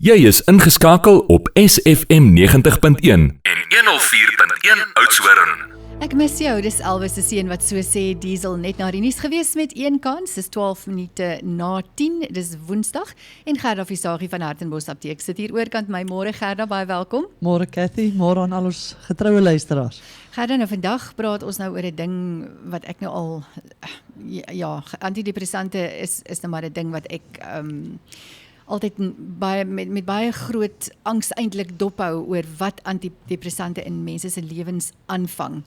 Jy is ingeskakel op SFM 90.1 en 104.1 Oudtshoorn. Ek mis jou, dis Elvis se seun wat so sê. Diesel net na die nuus gewees met een kans. Dis 12 minute na 10. Dis Woensdag en Gerda Visagie van Hartenbos Apteek sit hier oorkant my. Môre Gerda, baie welkom. Môre Cathy, môre aan al ons getroue luisteraars. Gerda, nou vandag praat ons nou oor 'n ding wat ek nou al ja, antidepressante is nou maar 'n ding wat ek altyd met baie groot angs eintlik dophou oor wat antidepressante in mense se lewens aanvang.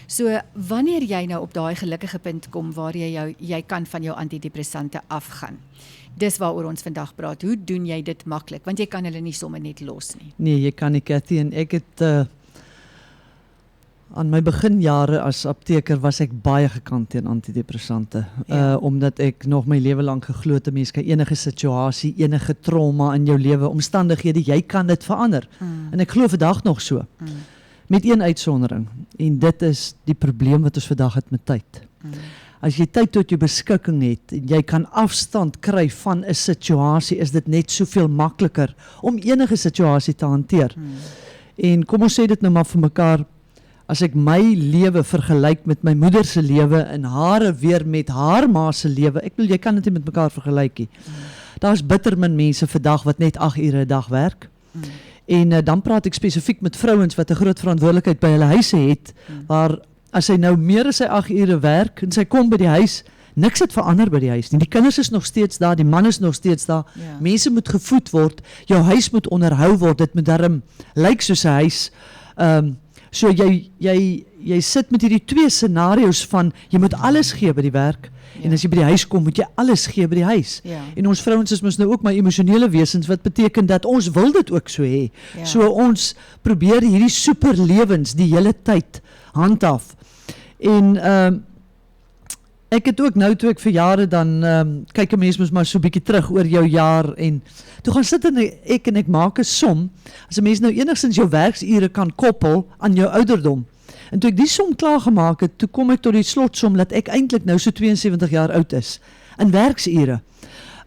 So wanneer jy nou op daai gelukkige punt kom waar jy kan van jou antidepressante afgaan. Dis waaroor ons vandag praat. Hoe doen jy dit maklik? Want jy kan hulle nie sommer net los nie. Nee, jy kan nie, Cathy, en ek het aan my beginjare as apteker was ek baie gekant teen antidepressante, omdat ek nog my lewe lank geglo het 'n mens kan enige situasie, enige trauma in jou lewe, omstandighede, jy kan dit verander. En ek glo vandag nog so. Met een uitsondering, en dit is die probleem wat ons vandag het met tyd. As jy tyd tot jou beskikking het, en jy kan afstand kry van 'n situasie, is dit net soveel makliker om enige situasie te hanteer. En kom ons sê dit nou maar vir mekaar, as ek my lewe vergelyk met my moeder se lewe en hare weer met haar ma se lewe, ek bedoel, jy kan dit nie met mekaar vergelyk nie. Daar's bitter min mense vandag wat net 8 ure 'n dag werk. En dan praat ek spesifiek met vrouens wat 'n groot verantwoordelikheid by hulle huise het, waar as sy nou meer as sy 8 ure werk en sy kom by die huis, niks het verander by die huis nie. Die kinders is nog steeds daar, die man is nog steeds daar. Mense moet gevoed word, jou huis moet onderhou word, dit moet darm lyk soos 'n huis. So jy sit met hierdie twee scenario's van, jy moet alles gee by die werk, en as jy by die huis kom, moet jy alles gee by die huis. En ons vrouens is mos nou ook maar emosionele wesens, wat beteken dat ons wil dit ook so hê. So ons probeer hierdie superlewens die hele tyd handhaaf. En ek het ook nou toe ek vir jare dan, kyk 'n mens mos maar so 'n bietjie terug oor jou jaar, en toe gaan sit en ek maak 'n som, as 'n mens nou enigstens jou werksure kan koppel aan jou ouderdom. En toe ek die som klaar gemaak het, toe kom ek tot die slotsom dat ek eintlik nou so 72 jaar oud is, in werksure.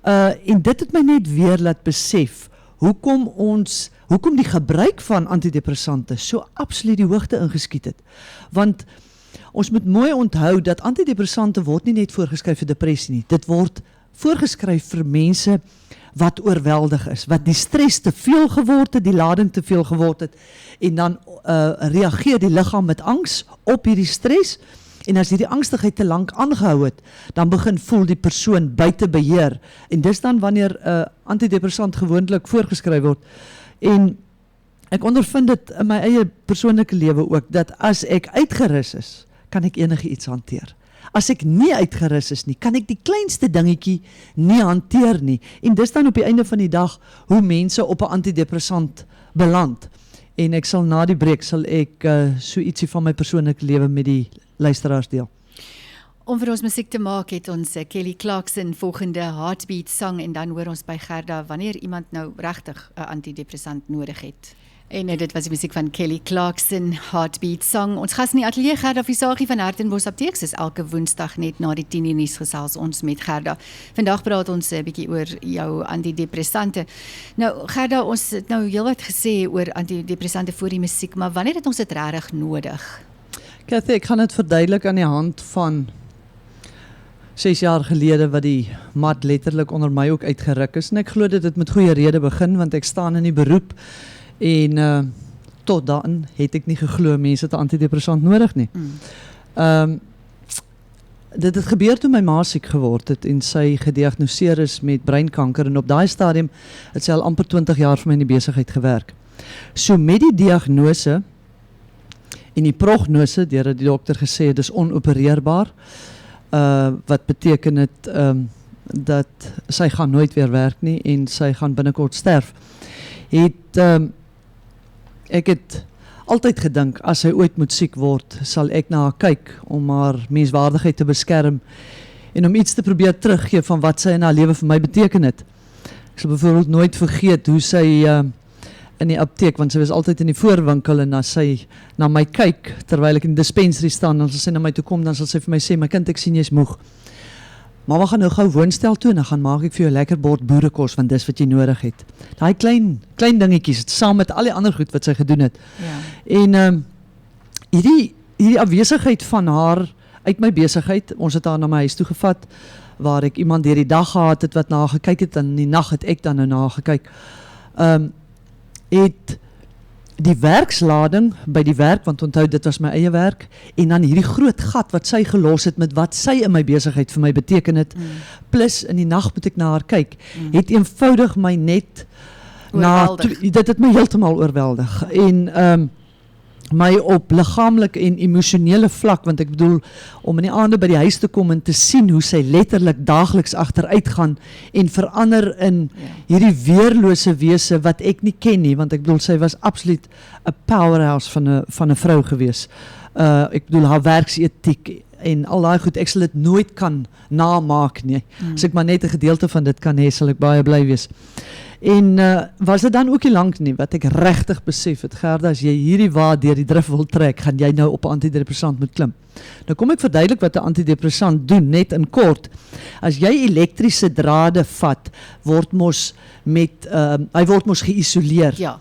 En dit het my net weer laat besef, hoekom die gebruik van antidepressante so absoluut die hoogte ingeskiet het. Want ons moet mooi onthou dat antidepressante word nie net voorgeskryf vir depressie nie. Dit word voorgeskryf vir mense wat oorweldig is, wat die stres te veel geword het, die lading te veel geword het, en dan reageer die liggaam met angs op hierdie stres, en as hierdie angstigheid te lank aangehou het, dan begin voel die persoon buite beheer, en dis dan wanneer antidepressant gewoonlik voorgeskryf word. En ek ondervind dit in my eie persoonlike lewe ook, dat as ek uitgerus is, kan ek enige iets hanteer. As ek nie uitgerus is nie, kan ek die kleinste dingetjie nie hanteer nie. En dis dan op die einde van die dag, hoe mense op 'n antidepressant beland. En ek sal na die breek, sal ek so ietsie van my persoonlike lewe met die luisteraars deel. Om vir ons musiek te maak, het ons Kelly Clarkson volgende Heartbeat sang, en dan hoor ons by Gerda, wanneer iemand nou regtig 'n antidepressant nodig het. En dit was die musiek van Kelly Clarkson, Heartbeat Song. Ons gas in die ateljee, Gerda Visagie van Hartenbos Apteek, is elke Woensdag net na die 10:00 nuus gesels ons met Gerda. Vandag praat ons 'n bietjie oor jou antidepressante. Nou Gerda, ons het nou heelwat gesê oor antidepressante voor die musiek, maar wanneer het ons dit regtig nodig? Cathy, ek gaan dit verduidelik aan die hand van 6 jaar gelede wat die mat letterlik onder my ook uitgeruk is, en ek glo dit het met goeie rede begin, want ek staan in die beroep, en tot dan het ek nie geglo mense het 'n antidepressant nodig nie. Dit het gebeur toe my ma siek geword het en sy gediagnoseer is met breinkanker, en op daai stadium het sy al amper 20 jaar vir my in die besigheid gewerk. So met die diagnose en die prognose, deurdat die dokter gesê het dis onopereerbaar, wat beteken het dat sy gaan nooit weer werk nie en sy gaan binnekort sterf, ek het altyd gedink, as sy ooit moet siek word, sal ek na haar kyk om haar menswaardigheid te beskerm en om iets te probeer teruggee van wat sy in haar lewe vir my beteken het. Ek sal byvoorbeeld nooit vergeet hoe sy in die apteek, want sy was altyd in die voorwinkel, en as sy na my kyk, terwyl ek in die dispensary staan, dan sal sy na my toe kom, dan sal sy vir my sê, my kind, ek sien jy's moeg. Mama gaan nou gou woonstel toe en dan gaan maak ek vir jou lekker bord boerekos, want dis wat jy nodig het. Daai klein dingetjies, saam met al die ander goed wat sy gedoen het. Ja. En hierdie afwesigheid van haar uit my besigheid, ons het haar na my huis toe gevat, waar ek iemand deur die dag gehad het wat na gekyk het, en in die nag het ek dan nou na gekyk. Het die werkslading by die werk, want onthou dit was my eie werk, en dan hierdie groot gat wat sy gelos het met wat sy in my besigheid vir my beteken het, plus in die nag moet ek na haar kyk, het eenvoudig my net dit het my heeltemal oorweldig, en my op liggaamlik en emosionele vlak, want ek bedoel, om in die aande by die huis te kom en te sien hoe sy letterlik daagliks agteruit gaan en verander in hierdie weerlose wese wat ek nie ken nie, want ek bedoel, sy was absoluut 'n powerhouse van 'n vrou gewees. Ek bedoel, haar werksetiek en al daai goed, ek sal dit nooit kan namaak nie. As ek maar net 'n gedeelte van dit kan hê, sal ek baie bly wees. En was dit dan ook nie lank nie, wat ek regtig besef het, Gerda, as jy hierdie wa deur die drif wil trek, gaan jy nou op 'n antidepressant moet klim. Nou kom ek verduidelik wat 'n antidepressant doen, net in kort. As jy elektriese drade vat, word mos hy word mos geïsoleer. Ja.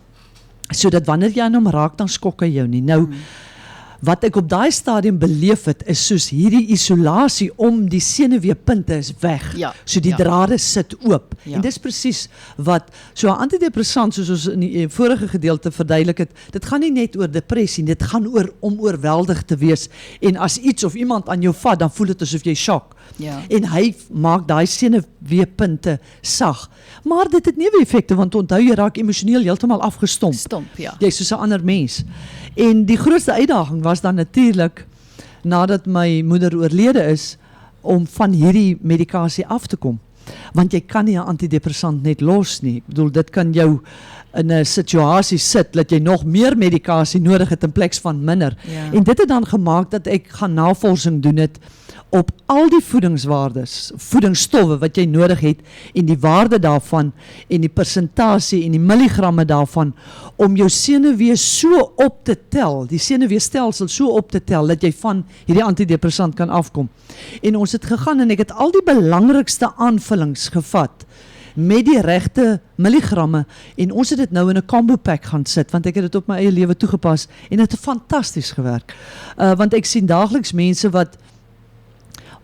Sodat wanneer jy aan hom raak, dan skok hy jou nie. Nou, wat ek op daai stadium beleef het, is soos hierdie isolasie om die senuweepunte is weg. Ja, So die ja. drade sit oop. Ja. En dis presies wat, so 'n antidepressant, soos ons in die vorige gedeelte verduidelik het, dit gaan nie net oor depressie, dit gaan oor om oorweldig te wees. En as iets of iemand aan jou vat, dan voel dit asof jy shock. Ja. En hy maak daai senuweepunte sag. Maar dit het neeweffekte, want onthou jy raak emosioneel heeltemal afgestomp. Stomp, ja. Jy is soos 'n ander mens. En die grootste uitdaging was dan natuurlik, nadat my moeder oorlede is, om van hierdie medikasie af te kom. Want jy kan nie 'n antidepressant net los nie. Ek bedoel, dit kan jou in 'n situasie sit dat jy nog meer medikasie nodig het in plaas van minder. Ja. En dit het dan gemaak dat ek gaan navorsing doen het op al die voedingsstowwe wat jy nodig het en die waarde daarvan en die persentasie en die milligramme daarvan om jou senuwee so op te tel, die senuweestelsel so op te tel dat jy van hierdie antidepressant kan afkom. En ons het gegaan en ek het al die belangrikste aanvullings gevat met die regte milligramme en ons het dit nou in 'n combo pack gaan sit, want ek het dit op my eie lewe toegepas en dit het fantasties gewerk. Want ek sien daagliks mense wat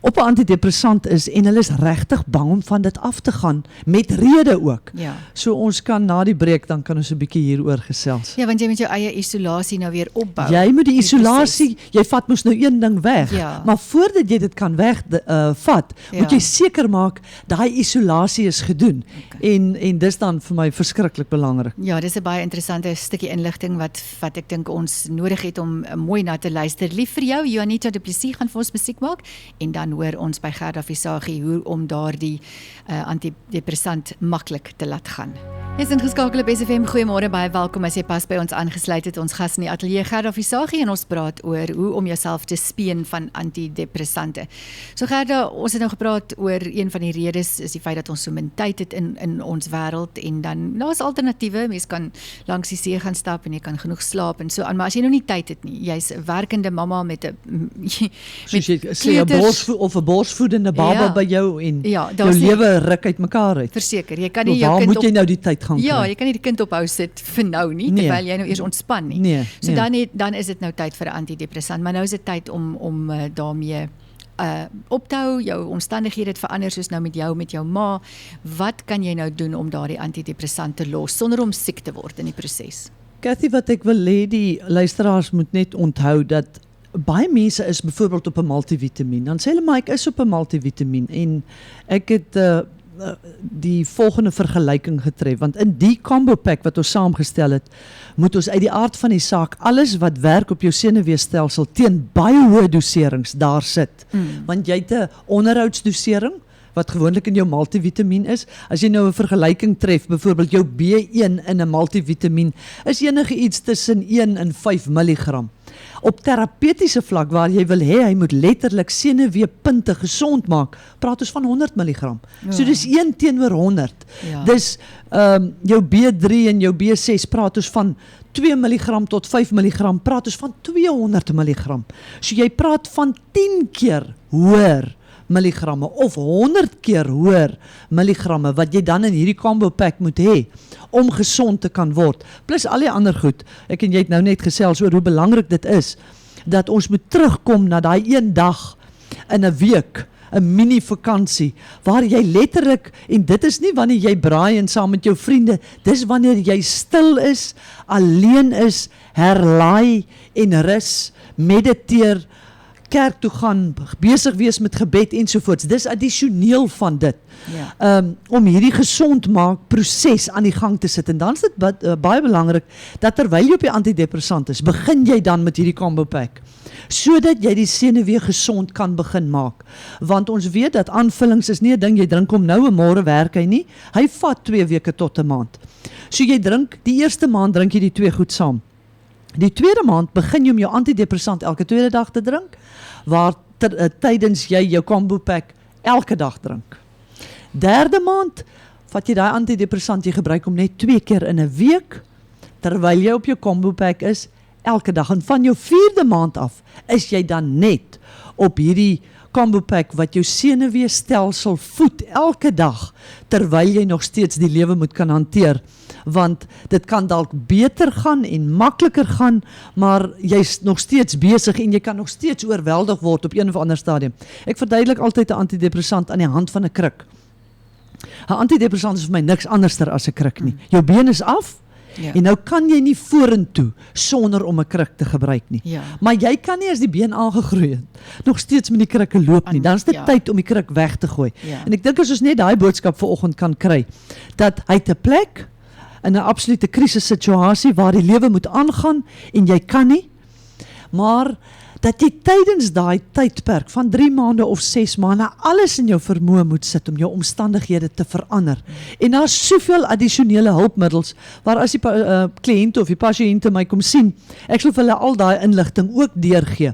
op 'n antidepressant is en hulle is regtig bang om van dit af te gaan, met rede ook. Ja. So ons kan na die breek, dan kan ons 'n bietjie hieroor gesels. Ja, want jy moet jou eie isolasie nou weer opbou. Jy moet die isolasie, jy vat mos nou een ding weg, Ja. maar voordat jy dit kan wegvat, moet jy seker maak, daai isolasie is gedoen. En dis dan vir my verskriklik belangrik. Ja, dis 'n baie interessante stukkie inligting wat ek dink ons nodig het om mooi na te luister. Lief vir jou, Juanita Du Plessis gaan vir ons musiek maak en dan hoor ons by Gerda Visagie hoe om daardie antidepressant maklik te laat gaan. Jy is ingeskakel op SFM, goeiemôre, baie welkom as jy pas by ons aangesluit het. Ons gas in die ateljee Gerda Visagie en ons praat oor hoe om jouself te speen van antidepressante. So Gerda, ons het nou gepraat oor een van die redes is die feit dat ons so min tyd het in ons wêreld en dan daar's alternatiewe. Mens kan langs die see gaan stap en jy kan genoeg slaap en so aan, maar as jy nou nie tyd het nie, jy's 'n werkende mamma met 'n Soos jy sê 'n borsvoedende baba by jou en ja, jou lewe ruk uit mekaar uit. Verseker, jy kan nie jou waar kind moet jy nou die tyd gaan kry? Ja, jy kan nie die kind ophou sit vir nou nie, terwyl jy nou eers ontspan nie. Nee, so dan is dit nou tyd vir 'n antidepressant, maar nou is dit tyd om daarmee op te hou, jou omstandighede het verander soos nou met jou ma. Wat kan jy nou doen om daardie antidepressant te los sonder om siek te word in die proses? Cathy, wat ek wil hê die luisteraars moet net onthou dat baie mense is byvoorbeeld op 'n multivitamiin. Dan sê hulle maar ek is op 'n multivitamiin en ek het die volgende vergelyking getref, want in die combo pack wat ons saamgestel het, moet ons uit die aard van die saak alles wat werk op jou senuweestelsel teen baie hoë doserings daar sit. Want jy het 'n onderhoudsdosering wat gewoonlik in jou multivitamiin is. As jy nou 'n vergelyking tref, byvoorbeeld jou B1 in 'n multivitamiin, is enige iets tussen 1 en 5 milligram. Op terapeutiese vlak waar jy wil hê hy moet letterlik senuweepunte gesond maak, praat ons van 100 milligram. So dis 1 teenoor 100. Ja. Dis jou B3 en jou B6 praat ons van 2 milligram tot 5 milligram, praat ons van 200 milligram. So jy praat van 10 keer hoër milligramme of 100 keer hoër milligramme wat jy dan in hierdie combo pack moet hê om gesond te kan word. Plus al die ander goed. Ek en jy het nou net gesels oor hoe belangrik dit is dat ons moet terugkom na daai een dag in 'n week, 'n mini vakansie, waar jy letterlik, en dit is nie wanneer jy braai en saam met jou vriende, dis wanneer jy stil is, alleen is, herlaai en rus, mediteer, kerk toe gaan, besig wees met gebed ensovoorts. Dis addisioneel van dit. Ja. Om hierdie gesond maak proses aan die gang te sit. En dan is dit baie belangrik dat terwyl jy op die antidepressant is, begin jy dan met hierdie combo pack, sodat jy die senuwee gesond kan begin maak. Want ons weet dat aanvullings is nie 'n ding, jy drink hom nou en môre werk hy nie. Hy vat 2 weke tot 'n maand. So jy drink, die eerste maand drink jy die 2 goed saam. Die tweede maand begin jy om jou antidepressant elke tweede dag te drink, waar tydens jy jou combo pack elke dag drink. Derde maand vat jy daai antidepressant, jy gebruik hom net 2 keer in 'n week, terwyl jy op jou combo pack is, elke dag. En van jou 4de maand af is jy dan net op hierdie combo pack wat jou senuweestelsel voed elke dag, terwyl jy nog steeds die lewe moet kan hanteer. Want dit kan dalk beter gaan en makliker gaan, maar jy's nog steeds besig en jy kan nog steeds oorweldig word op een of ander stadium. Ek verduidelik altyd 'n antidepressant aan die hand van 'n kruk. 'n Antidepressant is vir my niks anderster as 'n kruk nie. Jou been is af, Ja. en nou kan jy nie vorentoe sonder om 'n kruk te gebruik nie. Ja. Maar jy kan nie as die been aangegroei het, nog steeds met die krukke loop nie. Dan is dit Ja. tyd om die kruk weg te gooi. Ja. En ek dink as ons net daai boodskap vanoggend kan kry, dat hy te plek in 'n absolute krisissituasie waar die lewe moet aangaan en jy kan nie, maar dat jy tydens daai tydperk van 3 maande of 6 maande alles in jou vermoë moet sit om jou omstandighede te verander. En daar's soveel addisionele hulpmiddels waar as die kliënte of die pasiënte my kom sien, ek sal vir hulle al daai inligting ook deurgee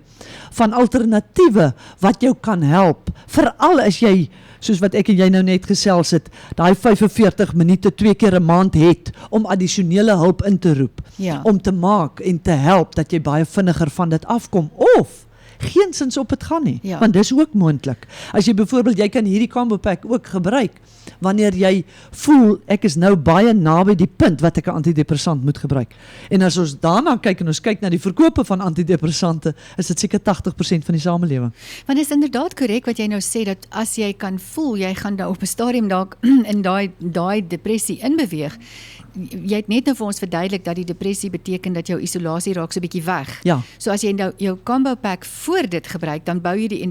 van alternatiewe wat jou kan help, veral as jy, soos wat ek en jy nou net gesels het, daai 45 minute 2 keer 'n maand het om addisionele hulp in te roep, Ja. om te maak en te help dat jy baie vinniger van dit afkom, of geensins op het gaan nie, Ja. want dis ook moontlik. As jy byvoorbeeld, jy kan hierdie combo pack ook gebruik, wanneer jy voel, ek is nou baie naby die punt wat ek 'n antidepressant moet gebruik. En as ons daarna kyk en ons kyk na die verkope van antidepressante, is dit seker 80% van die samelewing. Want is inderdaad korrek wat jy nou sê, dat as jy kan voel, jy gaan nou op 'n stadium dalk in daai depressie inbeweeg. Jy het net nou vir ons verduidelik dat die depressie beteken dat jou isolasie raak so 'n bietjie weg. Ja. So as jy nou jou combo pack voor dit gebruik, dan bou jy die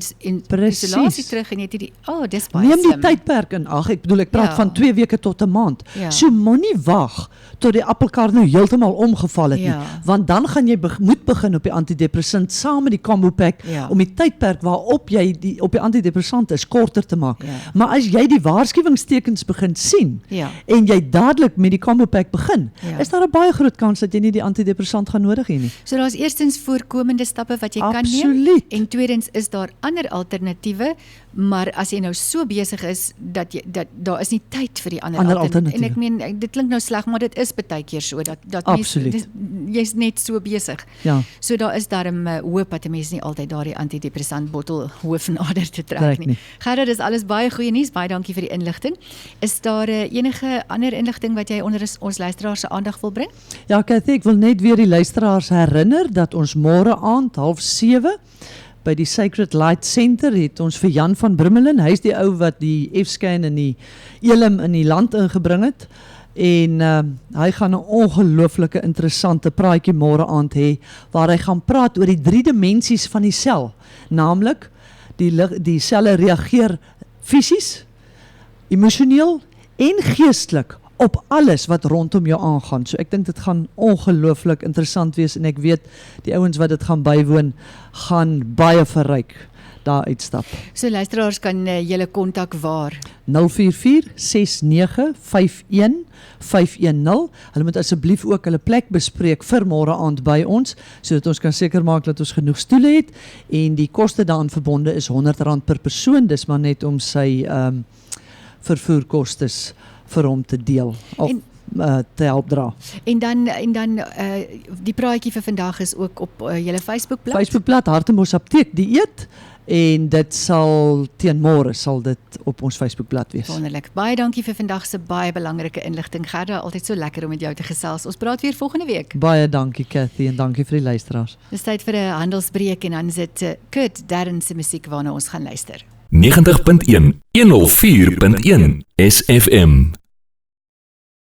Precies. isolasie terug en jy het hierdie, dis baie Neem die slim. tydperk in ag. Ek bedoel, ek praat Ja. van 2 weke tot 'n maand. Ja. So moenie wag tot die appelkar nou heeltemal omgeval het Ja. nie, want dan gaan jy moet begin op die antidepressant saam met die combo pack, Ja. om die tydperk waarop jy op die antidepressant is korter te maak. Ja. Maar as jy die waarskuwingstekens begin sien, Ja. en jy dadelik met die combo pack begin, Ja. is daar 'n baie groot kans dat jy nie die antidepressant gaan nodig hê nie. So daar's eerstens voorkomende stappe wat jy kan neem. Absoluut. En tweedens is daar ander alternatiewe, maar as jy nou so besig is dat daar is nie tyd vir die ander alternatiewe. En ek meen, dit klink nou sleg, maar dit is baie keer so dat Absoluut. jy's net so besig. Ja. So daar is daarom hoop dat 'n mens nie altyd daardie antidepressant bottel hoofnader te trek Trek nie. nie. Gerda, dis alles baie goeie nuus. Baie dankie vir die inligting. Is daar enige ander inligting wat jy onder ons luisteraars se aandag wil bring? Ja, Cathy, ek wil net weer die luisteraars herinner dat ons môre aand 6:30 by die Sacred Light Center het ons vir Jan van Brummelen, hy is die ou wat die F-scan in die Elim in die land ingebring het, en hy gaan 'n ongelooflike interessante praatjie môre aand hê, waar hy gaan praat oor die 3 dimensies van die sel, naamlik die selle reageer fisies, emosioneel en geestelik op alles wat rondom jou aangaan. So ek dink dit gaan ongelooflik interessant wees, en ek weet die ouens wat dit gaan bywoon, gaan baie verryk daar uitstap. So luisteraars kan julle kontak waar? 044-6951-510. Hulle moet asseblief ook hulle plek bespreek vir môre aand by ons, sodat ons kan seker maak dat ons genoeg stoele het, en die koste daaraan verbonde is R100 per persoon, dis maar net om sy vervoerkostes vir hom te deel, of te help dra. En dan die praatjie vir vandag is ook op julle Facebookblad? Facebookblad Hartembos Apteek Dieet, En dit sal teen môre sal dit op ons Facebookblad wees. Wonderlik. Baie dankie vir vandag se baie belangrike inligting. Gerda, altyd so lekker om met jou te gesels. Ons praat weer volgende week. Baie dankie Cathy en dankie vir die luisteraars. Dis tyd vir 'n handelsbreek en dan is dit Kurt Darren se musiek waarna ons gaan luister. 90.1 104.1 SFM